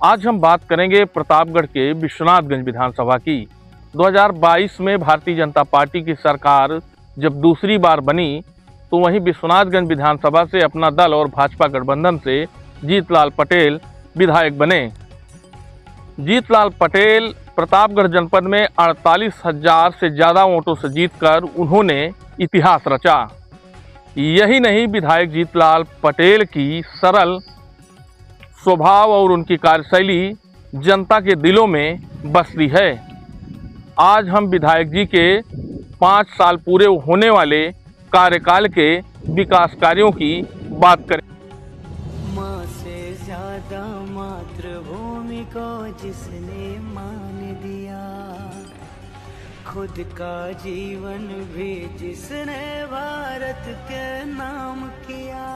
आज हम बात करेंगे प्रतापगढ़ के विश्वनाथगंज विधानसभा की। 2022 में भारतीय जनता पार्टी की सरकार जब दूसरी बार बनी तो वहीं विश्वनाथगंज विधानसभा से अपना दल और भाजपा गठबंधन से जीतलाल पटेल विधायक बने। जीतलाल पटेल प्रतापगढ़ जनपद में 48,000 से ज़्यादा वोटों से जीतकर उन्होंने इतिहास रचा। यही नहीं, विधायक जीतलाल पटेल की सरल स्वभाव और उनकी कार्यशैली जनता के दिलों में बसती है। आज हम विधायक जी के 5 साल पूरे होने वाले कार्यकाल के विकास कार्यों की बात करें। माँ से ज्यादा मातृभूमि को जिसने मान दिया, खुद का जीवन भी जिसने भारत के नाम किया।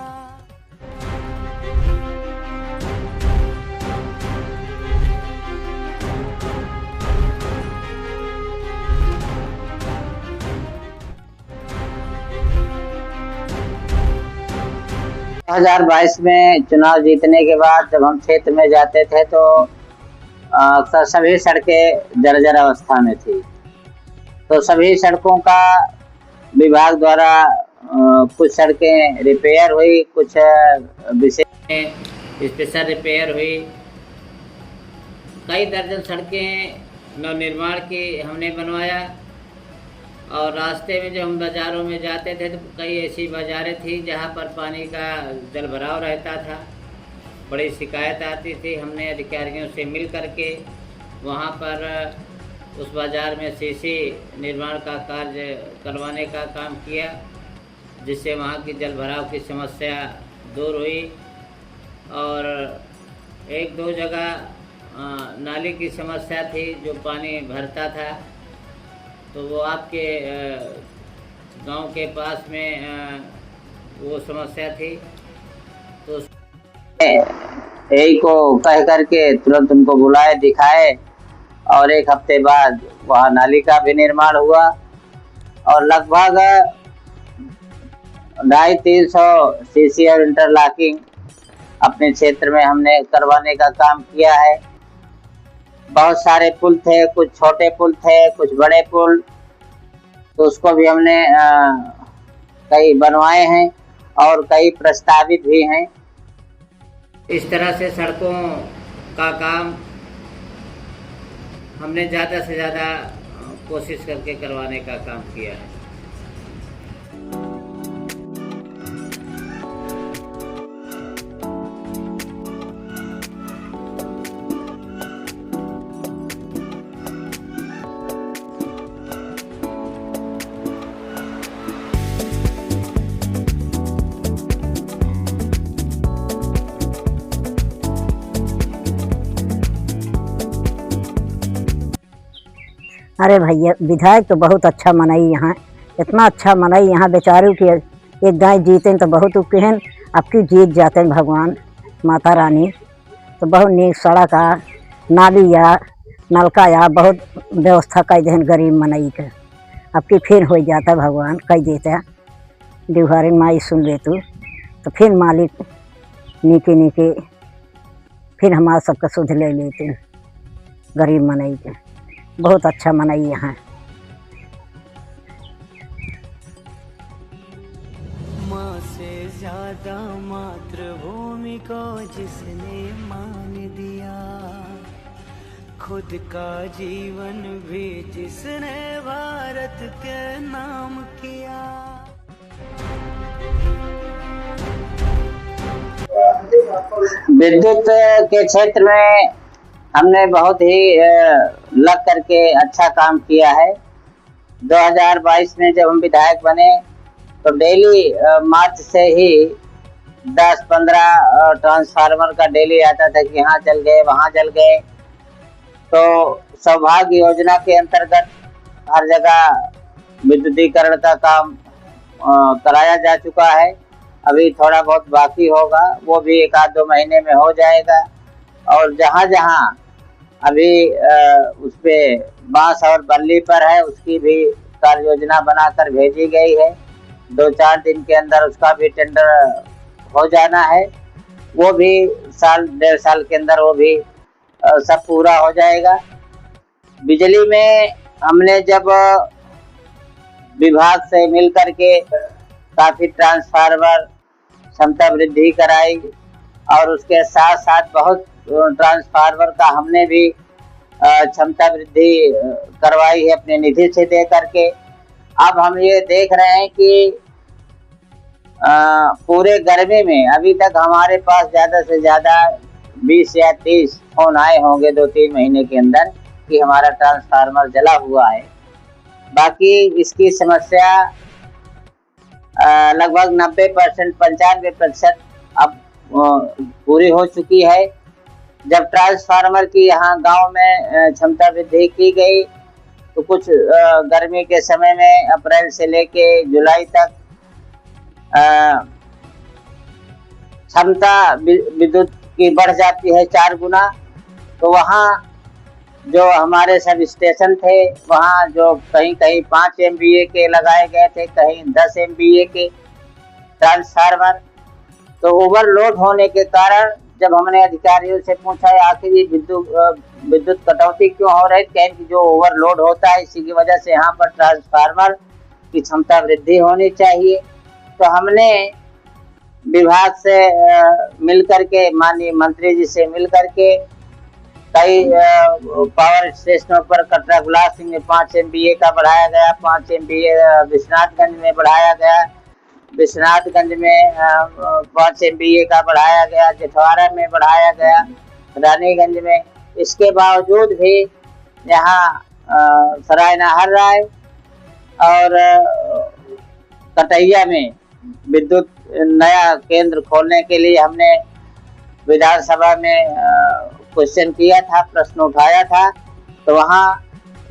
2022 में चुनाव जीतने के बाद जब हम क्षेत्र में जाते थे तो अक्सर सभी सड़कें जर्जर अवस्था में थी। तो सभी सड़कों का विभाग द्वारा कुछ सड़कें रिपेयर हुई, कुछ विशेष स्पेशल रिपेयर हुई। कई दर्जन सड़कें नवनिर्माण की हमने बनवाया। और रास्ते में जब हम बाज़ारों में जाते थे तो कई ऐसी बाज़ारें थी जहाँ पर पानी का जल भराव रहता था, बड़ी शिकायत आती थी। हमने अधिकारियों से मिल करके वहाँ पर उस बाज़ार में सीसी निर्माण का कार्य करवाने का काम किया, जिससे वहाँ की जल भराव की समस्या दूर हुई। और 1-2 जगह नाली की समस्या थी, जो पानी भरता था, तो वो आपके गांव के पास में वो समस्या थी। तो यही को कह करके तुरंत उनको बुलाए, दिखाए और 1 हफ्ते बाद वहाँ नाली का भी निर्माण हुआ। और लगभग 250-300 सीसी और इंटरलॉकिंग अपने क्षेत्र में हमने करवाने का काम किया है। बहुत सारे पुल थे, कुछ छोटे पुल थे, कुछ बड़े पुल, तो उसको भी हमने कई बनवाए हैं और कई प्रस्तावित भी हैं। इस तरह से सड़कों का काम हमने ज़्यादा से ज़्यादा कोशिश करके करवाने का काम किया है। अरे भैया, विधायक तो बहुत अच्छा मनाई यहाँ, इतना अच्छा मनाई यहाँ बेचारू की एक गाय जीते तो बहुत उपहन आपकी जीत जाते हैं भगवान माता रानी। तो बहुत नीक सड़क आ, नाली या नलका या बहुत व्यवस्था कर दें गरीब मनाई के, आपकी फिर हो जाता भगवान कह देता दिवहारी माई सुन ले तू, तो फिर मालिक नीके नीके फिर हमारा सबका सुध ले लेते गरीब मनाई के। बहुत अच्छा मनाई यहाँ। माँ से ज्यादा मातृभूमि को जिसने मान दिया, खुद का जीवन भी जिसने भारत के नाम किया। विद्युत के क्षेत्र में हमने बहुत ही लग करके अच्छा काम किया है। 2022 में जब हम विधायक बने तो डेली मार्च से ही 10-15 ट्रांसफार्मर का डेली आता था कि यहाँ जल गए, वहाँ जल गए। तो सौभाग्य योजना के अंतर्गत हर जगह विद्युतीकरण का काम कराया जा चुका है। अभी थोड़ा बहुत बाकी होगा, वो भी 1-2 महीने में हो जाएगा। और जहाँ जहाँ अभी उस पे बांस और बल्ली पर है, उसकी भी कार्य योजना बनाकर भेजी गई है। 2-4 दिन के अंदर उसका भी टेंडर हो जाना है। वो भी 1-1.5 साल के अंदर वो भी सब पूरा हो जाएगा। बिजली में हमने जब विभाग से मिल करके काफ़ी ट्रांसफार्मर क्षमता वृद्धि कराई और उसके साथ साथ बहुत ट्रांसफार्मर का हमने भी क्षमता वृद्धि करवाई है अपने निधि से दे करके। अब हम ये देख रहे हैं कि पूरे गर्मी में अभी तक हमारे पास ज़्यादा से ज़्यादा 20 या 30 फोन आए होंगे 2-3 महीने के अंदर कि हमारा ट्रांसफार्मर जला हुआ है। बाकी इसकी समस्या लगभग 90% 95% अब पूरी हो चुकी है। जब ट्रांसफार्मर की यहाँ गांव में क्षमता वृद्धि की गई तो कुछ गर्मी के समय में अप्रैल से लेके जुलाई तक क्षमता विद्युत की बढ़ जाती है 4 गुना। तो वहाँ जो हमारे सब स्टेशन थे वहाँ जो कहीं कहीं 5 MVA के लगाए गए थे, कहीं 10 MVA के ट्रांसफार्मर। तो ओवरलोड होने के कारण जब हमने अधिकारियों से पूछा आखिर ये विद्युत कटौती क्यों हो रही, कहें कि जो ओवरलोड होता है इसी की वजह से यहाँ पर ट्रांसफार्मर की क्षमता वृद्धि होनी चाहिए। तो हमने विभाग से मिल करके माननीय मंत्री जी से मिल करके कई पावर स्टेशनों पर कटरा गुलाब सिंह में 5 MVA का बढ़ाया गया, 5 MVA विश्वनाथगंज में बढ़ाया गया, विश्वनाथगंज में 5 MVA का बढ़ाया गया, जेठवाड़ा में बढ़ाया गया, रानीगंज में। इसके बावजूद भी यहाँ सराय नाहर राय और कटैया में विद्युत नया केंद्र खोलने के लिए हमने विधानसभा में क्वेश्चन किया था, प्रश्न उठाया था। तो वहाँ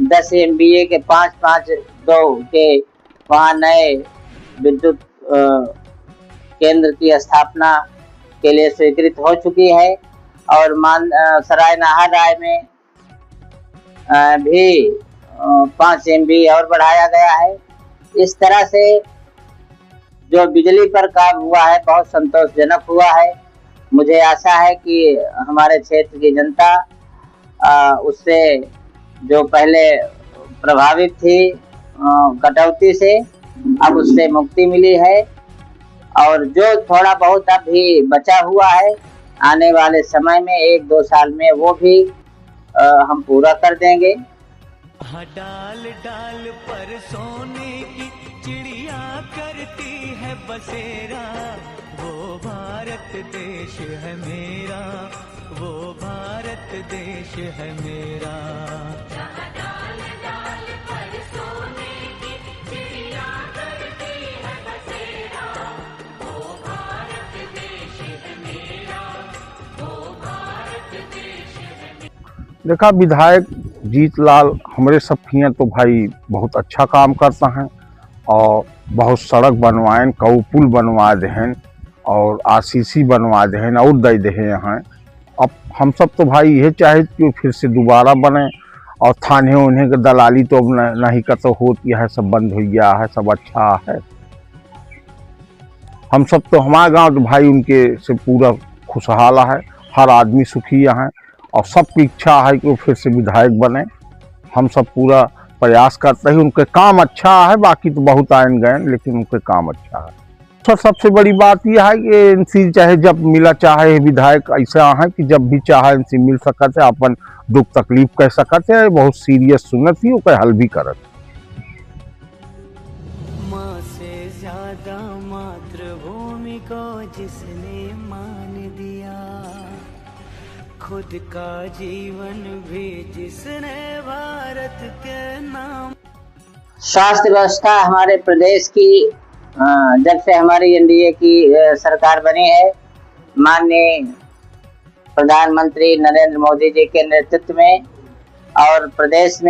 10 MVA के 5-5-2 के वहाँ नए विद्युत केंद्र की स्थापना के लिए स्वीकृत हो चुकी है और सराय नाहर राय में भी 5 MVA और बढ़ाया गया है। इस तरह से जो बिजली पर काम हुआ है बहुत संतोषजनक हुआ है। मुझे आशा है कि हमारे क्षेत्र की जनता उससे जो पहले प्रभावित थी कटौती से अब उससे मुक्ति मिली है और जो थोड़ा बहुत अभी बचा हुआ है आने वाले समय में 1-2 साल में वो भी हम पूरा कर देंगे। डाल डाल पर सोने की चिड़िया करती है बसेरा, वो भारत देश है मेरा, वो भारत देश है मेरा। डाल डाल पर सोने की चिड़िया करती है बसेरा, वो भारत देश है मेरा, वो भारत देश है मेरा। देखा विधायक जीतलाल हमरे सब किए तो भाई बहुत अच्छा काम करता हैं और बहुत सड़क बनवाएं, कऊ पुल बनवा दें और RCC बनवा दें और दे दें यहाँ। अब हम सब तो भाई ये चाहे कि फिर से दोबारा बने और थाने उन्हें के दलाली तो अब नहीं का तो होती है, सब बंद हो गया है, सब अच्छा है। हम सब तो हमारा गांव तो भाई उनके से पूरा खुशहाल है, हर आदमी सुखी है और सबकी इच्छा है कि वो फिर से विधायक बने। हम सब पूरा प्रयास करते हैं, उनके काम अच्छा है, बाकी तो बहुत आए गए लेकिन उनके काम अच्छा है। तो सबसे बड़ी बात यह है कि इनसे चाहे जब मिला चाहे विधायक ऐसा है कि जब भी चाहे इनसे मिल सकते, अपन दुख तकलीफ कह सकते, बहुत सीरियस सुनत ही ओकर हल भी करत। माँ से ज्यादा मातृभूमि को जिसने मान दिया, खुद का जीवन भी जिसने भारत के नाम। स्वास्थ्य व्यवस्था हमारे प्रदेश की जब से हमारी NDA की सरकार बनी है, माननीय प्रधानमंत्री नरेंद्र मोदी जी के नेतृत्व में और प्रदेश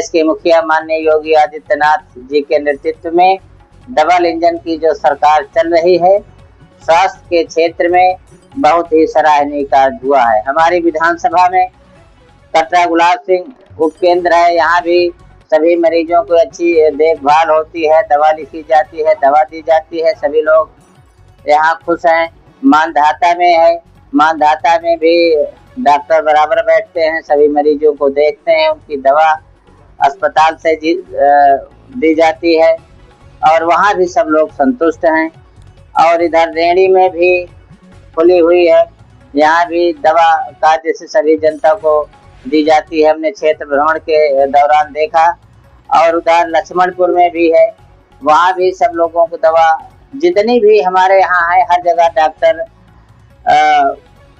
के मुखिया माननीय योगी आदित्यनाथ जी के नेतृत्व में डबल इंजन की जो सरकार चल रही है, स्वास्थ्य के क्षेत्र में बहुत ही सराहनीय कार्य हुआ है। हमारी विधानसभा में कटरा गुलाब सिंह उपकेंद्र है, यहाँ भी सभी मरीजों को अच्छी देखभाल होती है, दवा लिखी जाती है, दवा दी जाती है, सभी लोग यहाँ खुश हैं। मानधाता में है, मानधाता में भी डॉक्टर बराबर बैठते हैं, सभी मरीजों को देखते हैं, उनकी दवा अस्पताल से दी जाती है और वहाँ भी सब लोग संतुष्ट हैं। और इधर रेणी में भी खुली हुई है, यहाँ भी दवा कायदे से सभी जनता को दी जाती है, हमने क्षेत्र भ्रमण के दौरान देखा। और उधर लक्ष्मणपुर में भी है, वहाँ भी सब लोगों को दवा, जितनी भी हमारे यहाँ है हर जगह डॉक्टर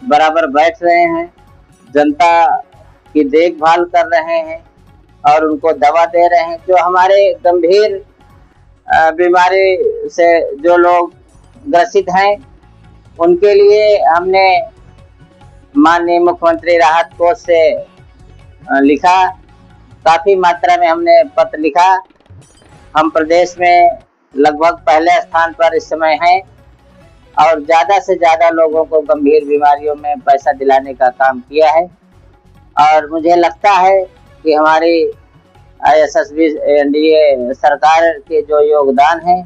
बराबर बैठ रहे हैं, जनता की देखभाल कर रहे हैं और उनको दवा दे रहे हैं। जो हमारे गंभीर बीमारी से जो लोग ग्रसित हैं उनके लिए हमने माननीय मुख्यमंत्री राहत कोष से लिखा, काफ़ी मात्रा में हमने पत्र लिखा। हम प्रदेश में लगभग पहले स्थान पर इस समय हैं और ज़्यादा से ज़्यादा लोगों को गंभीर बीमारियों में पैसा दिलाने का काम किया है। और मुझे लगता है कि हमारी यशस्वी एनडीए सरकार के जो योगदान है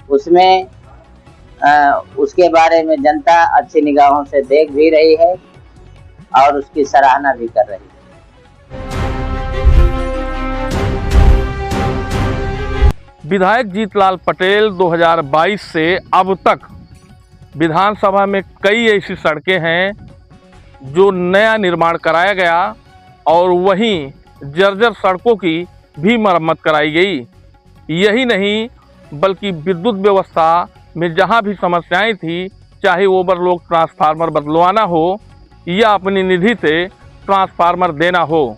उसमें उसके बारे में जनता अच्छी निगाहों से देख भी रही है और उसकी सराहना भी कर रही है। विधायक जीतलाल पटेल 2022 से अब तक विधानसभा में कई ऐसी सड़कें हैं जो नया निर्माण कराया गया और वहीं जर्जर सड़कों की भी मरम्मत कराई गई। यही नहीं बल्कि विद्युत व्यवस्था में जहां भी समस्याएं थी, चाहे ओवरलोड ट्रांसफार्मर बदलवाना हो या अपनी निधि से ट्रांसफार्मर देना हो,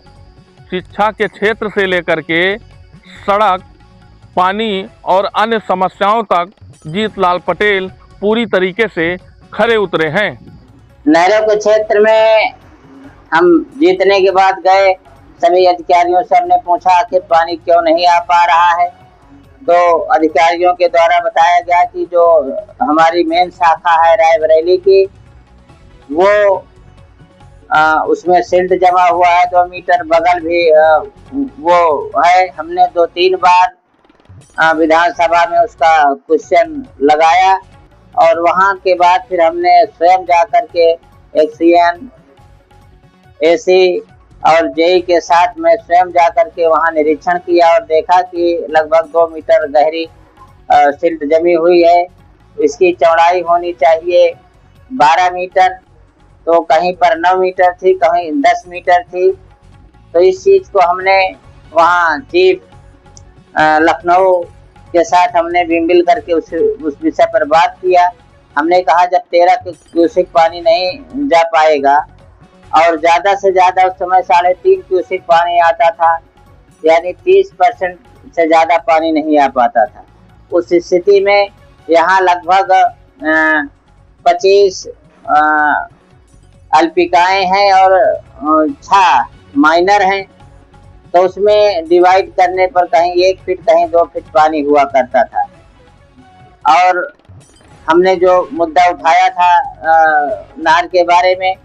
शिक्षा के क्षेत्र से लेकर के सड़क, पानी और अन्य समस्याओं तक जीतलाल पटेल पूरी तरीके से खरे उतरे हैं। नहरों के क्षेत्र में हम जीतने के बाद गए, सभी अधिकारियों से हमने पूछा कि पानी क्यों नहीं आ पा रहा है, तो अधिकारियों के द्वारा बताया गया कि जो हमारी मेन शाखा है रायबरेली की, वो उसमें सिल्ट जमा हुआ है 2 मीटर, बगल भी वो है। हमने 2-3 बार विधानसभा में उसका क्वेश्चन लगाया और वहाँ के बाद फिर हमने स्वयं जाकर के एक्सीएन, एसी और जेई के साथ में स्वयं जाकर के वहाँ निरीक्षण किया और देखा कि लगभग 2 मीटर गहरी सिल्ट जमी हुई है। इसकी चौड़ाई होनी चाहिए 12 मीटर, तो कहीं पर 9 मीटर थी, कहीं 10 मीटर थी। तो इस चीज़ को हमने वहाँ चीफ लखनऊ के साथ हमने मिल करके उस विषय पर बात किया। हमने कहा जब 13 क्यूसेक पानी नहीं जा पाएगा और ज़्यादा से ज़्यादा उस समय 3.5 क्यूसेक पानी आता था, यानी 30% से ज़्यादा पानी नहीं आ पाता था। उस स्थिति में यहाँ लगभग 25 अल्पिकाएँ हैं और 6 माइनर हैं, तो उसमें डिवाइड करने पर कहीं 1 फीट कहीं 2 फीट पानी हुआ करता था। और हमने जो मुद्दा उठाया था नहर के बारे में,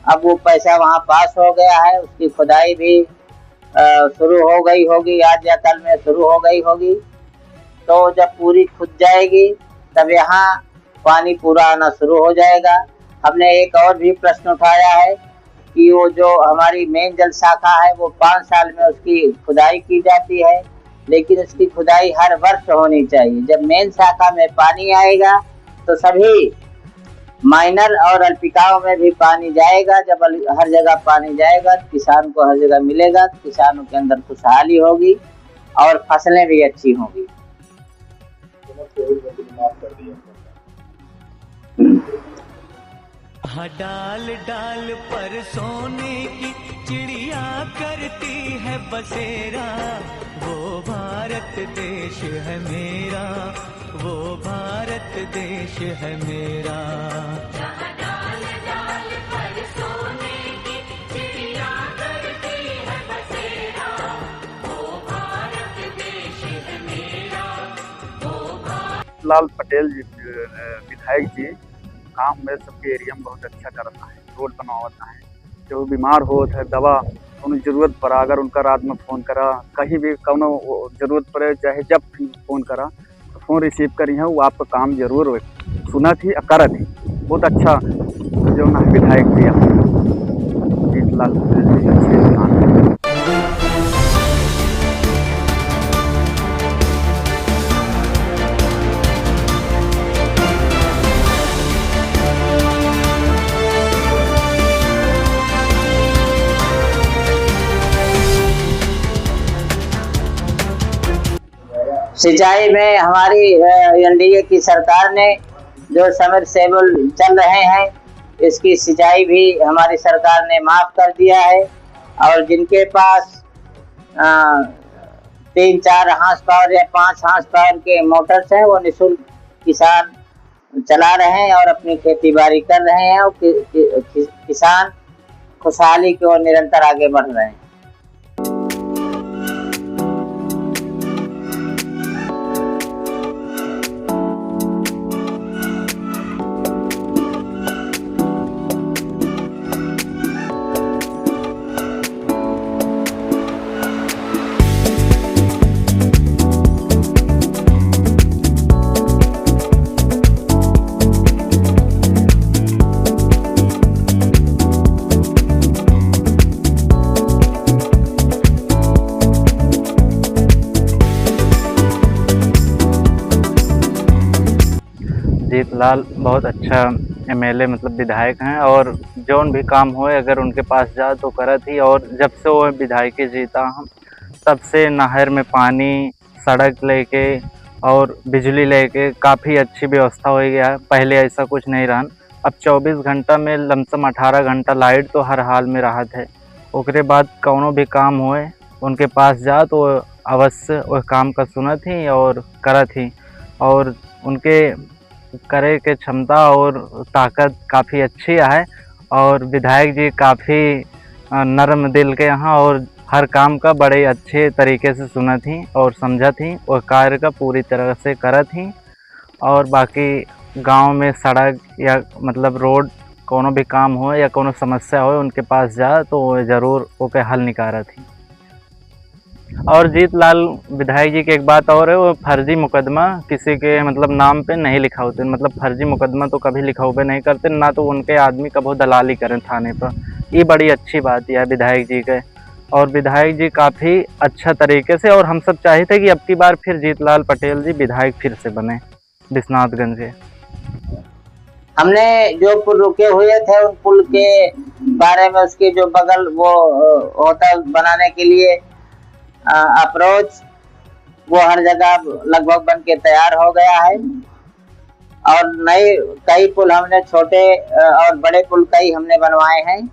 अब वो पैसा वहाँ पास हो गया है, उसकी खुदाई भी शुरू हो गई होगी, आज या कल में शुरू हो गई होगी। तो जब पूरी खुद जाएगी तब यहाँ पानी पूरा आना शुरू हो जाएगा। हमने एक और भी प्रश्न उठाया है कि वो जो हमारी मेन जल शाखा है वो 5 साल में उसकी खुदाई की जाती है, लेकिन उसकी खुदाई हर वर्ष होनी चाहिए। जब मेन शाखा में पानी आएगा तो सभी माइनर और अल्पिकाओं में भी पानी जाएगा। जब हर जगह पानी जाएगा किसान को हर जगह मिलेगा, किसानों के अंदर खुशहाली होगी और फसलें भी अच्छी होंगी। हाँ, डाल डाल पर सोने की चिड़िया करती है बसेरा, वो भारत देश है मेरा, वो भारत देश है मेरा। डाल डाल पर सोने की चिड़िया करती है बसेरा, वो भारत देश है मेरा, वो लाल पटेल जी विधायक जी काम में सबके एरिया में बहुत अच्छा करता है, रोड बनवाता है। जो बीमार हो है दवा उन्हें जरूरत पड़ा, अगर उनका रात में फ़ोन करा, कहीं भी कौनो जरूरत पड़े, चाहे जब फ़ोन करा तो फ़ोन रिसीव करी है, वो आपका काम जरूर हो सुना थी करा थी। बहुत अच्छा जो ना विधायक जी जीतलाल पटेल जी अच्छे इंसान हैं। सिंचाई में हमारी एनडीए की सरकार ने जो सबमर्सिबल चल रहे हैं, इसकी सिंचाई भी हमारी सरकार ने माफ कर दिया है। और जिनके पास 3-4 हार्स पावर या 5 हार्स पावर के मोटर्स हैं, वो निःशुल्क किसान चला रहे हैं और अपनी खेती बाड़ी कर रहे हैं, और किसान खुशहाली की ओर निरंतर आगे बढ़ रहे हैं। जीतलाल बहुत अच्छा एमएलए मतलब विधायक हैं, और जौन भी काम होए अगर उनके पास जा तो करत ही। और जब से वो विधायक जीता हम तब से नहर में पानी, सड़क लेके और बिजली लेके काफ़ी अच्छी व्यवस्था हो गया है। पहले ऐसा कुछ नहीं रहा। अब 24 घंटा में लमसम 18 घंटा लाइट तो हर हाल में राहत है। ओकरे बाद कौनो भी काम होए उनके पास जा तो अवश्य वह काम का सुनत ही और करत ही। और उनके करे के क्षमता और ताकत काफ़ी अच्छी है। और विधायक जी काफ़ी नरम दिल के यहाँ, और हर काम का बड़े अच्छे तरीके से सुनत थी और समझत थी और कार्य का पूरी तरह से करत थी। और बाकी गांव में सड़क या मतलब रोड कोनो भी काम हो या कोनो समस्या हो उनके पास जा तो वो ज़रूर ओके हल निकारत थी। और जीतलाल विधायक जी की एक बात और है, वो फर्जी मुकदमा किसी के मतलब नाम पे नहीं लिखा होते। मतलब फर्जी मुकदमा तो कभी लिखा हुए नहीं करते, ना तो उनके आदमी कभी दलाली करें थाने पर। ये बड़ी अच्छी बात है विधायक जी के। और विधायक जी काफ़ी अच्छा तरीके से, और हम सब चाहते कि अब की बार फिर जीतलाल पटेल जी विधायक फिर से बने विश्वनाथगंज के। हमने जो पुल रुके हुए थे उन पुल के बारे में, उसके जो बगल वो होता बनाने के लिए अप्रोच, वो हर जगह लगभग बन के तैयार हो गया है। और नए कई पुल हमने छोटे और बड़े पुल कई हमने बनवाए हैं,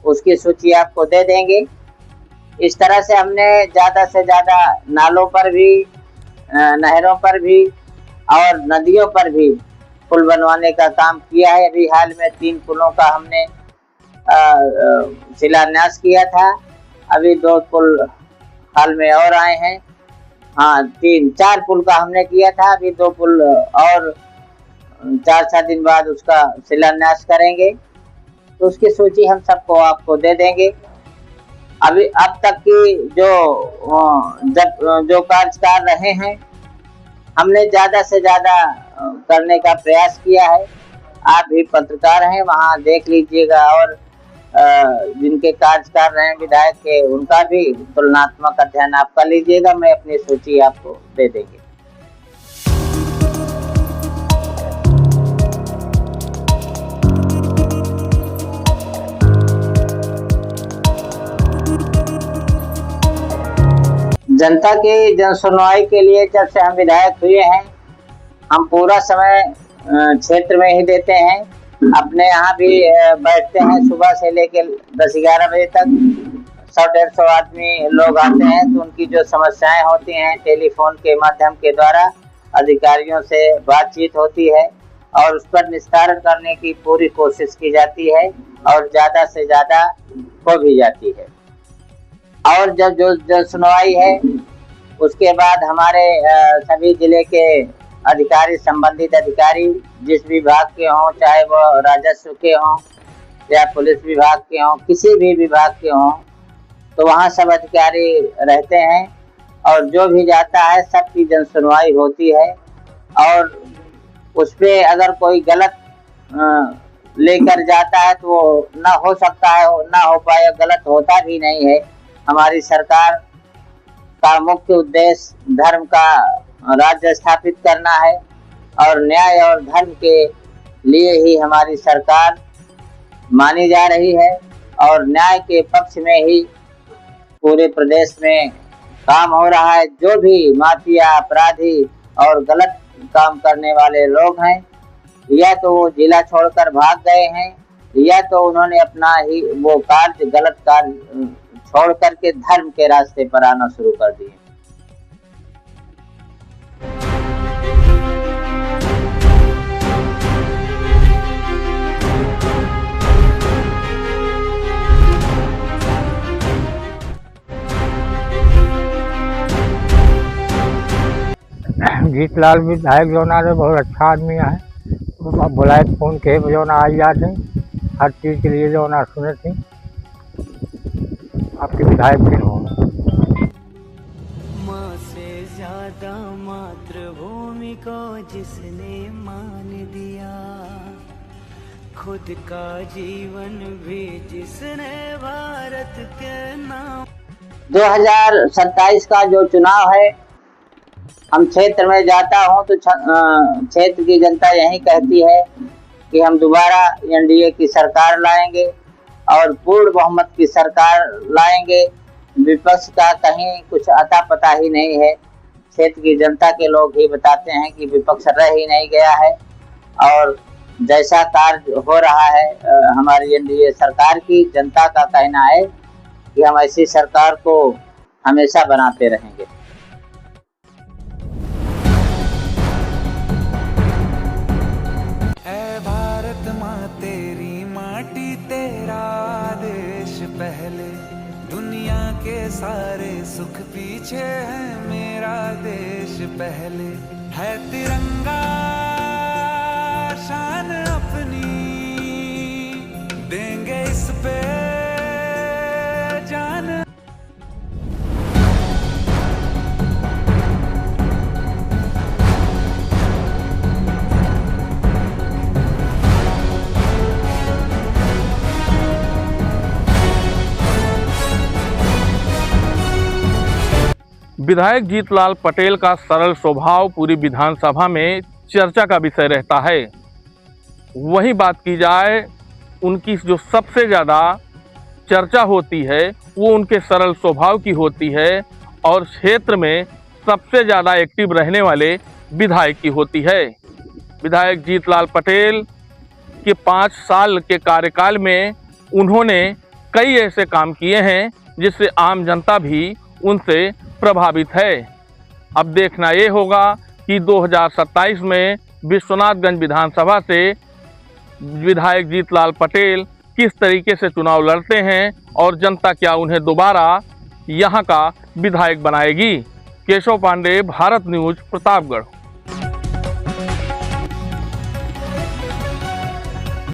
उसकी सूची आपको दे देंगे। इस तरह से हमने ज़्यादा से ज़्यादा नालों पर भी, नहरों पर भी और नदियों पर भी पुल बनवाने का काम किया है। अभी हाल में 3 पुलों का हमने शिलान्यास किया था। अभी 2 पुल हाल में और आए हैं। हाँ, 3-4 पुल का हमने किया था। अभी 2 पुल और 4-6 दिन बाद उसका शिलान्यास करेंगे, तो उसकी सूची हम सबको आपको दे देंगे। अभी अब तक की जो कार्यकाल रहे हैं, हमने ज़्यादा से ज़्यादा करने का प्रयास किया है। आप भी पत्रकार हैं, वहाँ देख लीजिएगा। और जिनके कार्यकाल रहे विधायक के, उनका भी तुलनात्मक अध्ययन आप कर लीजिएगा। मैं अपनी सूची आपको दे देंगे। जनता की जन सुनवाई के लिए जब से हम विधायक हुए हैं, हम पूरा समय क्षेत्र में ही देते हैं। अपने यहाँ भी बैठते हैं सुबह से लेकर 10-11 बजे तक। 100-150 आदमी लोग आते हैं, तो उनकी जो समस्याएं होती हैं टेलीफोन के माध्यम के द्वारा अधिकारियों से बातचीत होती है और उस पर निस्तारण करने की पूरी कोशिश की जाती है और ज़्यादा से ज़्यादा हो भी जाती है। और जब जो जन सुनवाई है उसके बाद हमारे सभी जिले के अधिकारी, संबंधित अधिकारी जिस विभाग के हों, चाहे वो राजस्व के हों या पुलिस विभाग के हों, किसी भी विभाग के हों, तो वहाँ सब अधिकारी रहते हैं और जो भी जाता है सबकी जन सुनवाई होती है। और उस पर अगर कोई गलत लेकर जाता है तो वो ना हो सकता है, ना हो पाए, गलत होता भी नहीं है। हमारी सरकार का मुख्य उद्देश्य धर्म का राज्य स्थापित करना है और न्याय और धर्म के लिए ही हमारी सरकार मानी जा रही है और न्याय के पक्ष में ही पूरे प्रदेश में काम हो रहा है। जो भी माफिया, अपराधी और गलत काम करने वाले लोग हैं, या तो वो जिला छोड़कर भाग गए हैं, या तो उन्होंने अपना ही वो कार्य, गलत कार्य छोड़ करके धर्म के रास्ते पर आना शुरू कर दिए। जीतलाल विधायक जो ना बहुत अच्छा आदमी है। बुलाए फोन के जो ना आई जाते, हर चीज़ के लिए जो ना सुने थी। आपके विधायक भी हो। माँ से ज्यादा मातृभूमि को जिसने मान दिया, खुद का जीवन भी जिसने भारत के नाम। 2027 का जो चुनाव है, हम क्षेत्र में जाता हूं तो क्षेत्र की जनता यही कहती है कि हम दोबारा एनडीए की सरकार लाएंगे और पूर्ण बहुमत की सरकार लाएंगे। विपक्ष का कहीं कुछ अता पता ही नहीं है। क्षेत्र की जनता के लोग ही बताते हैं कि विपक्ष रह ही नहीं गया है और जैसा कार्य हो रहा है हमारी एनडीए सरकार की, जनता का कहना है कि हम ऐसी सरकार को हमेशा बनाते रहेंगे। तेरी माटी तेरा देश पहले, दुनिया के सारे सुख पीछे है, मेरा देश पहले है। तिरंगा शान अपनी देंगे इस पे जान। विधायक जीतलाल पटेल का सरल स्वभाव पूरी विधानसभा में चर्चा का विषय रहता है। वही बात की जाए, उनकी जो सबसे ज़्यादा चर्चा होती है वो उनके सरल स्वभाव की होती है और क्षेत्र में सबसे ज़्यादा एक्टिव रहने वाले विधायक की होती है। विधायक जीतलाल पटेल के 5 साल के कार्यकाल में उन्होंने कई ऐसे काम किए हैं जिससे आम जनता भी उनसे प्रभावित है। अब देखना ये होगा कि 2027 में विश्वनाथगंज विधानसभा से विधायक जीतलाल पटेल किस तरीके से चुनाव लड़ते हैं और जनता क्या उन्हें दोबारा यहाँ का विधायक बनाएगी। केशव पांडे, भारत न्यूज़, प्रतापगढ़।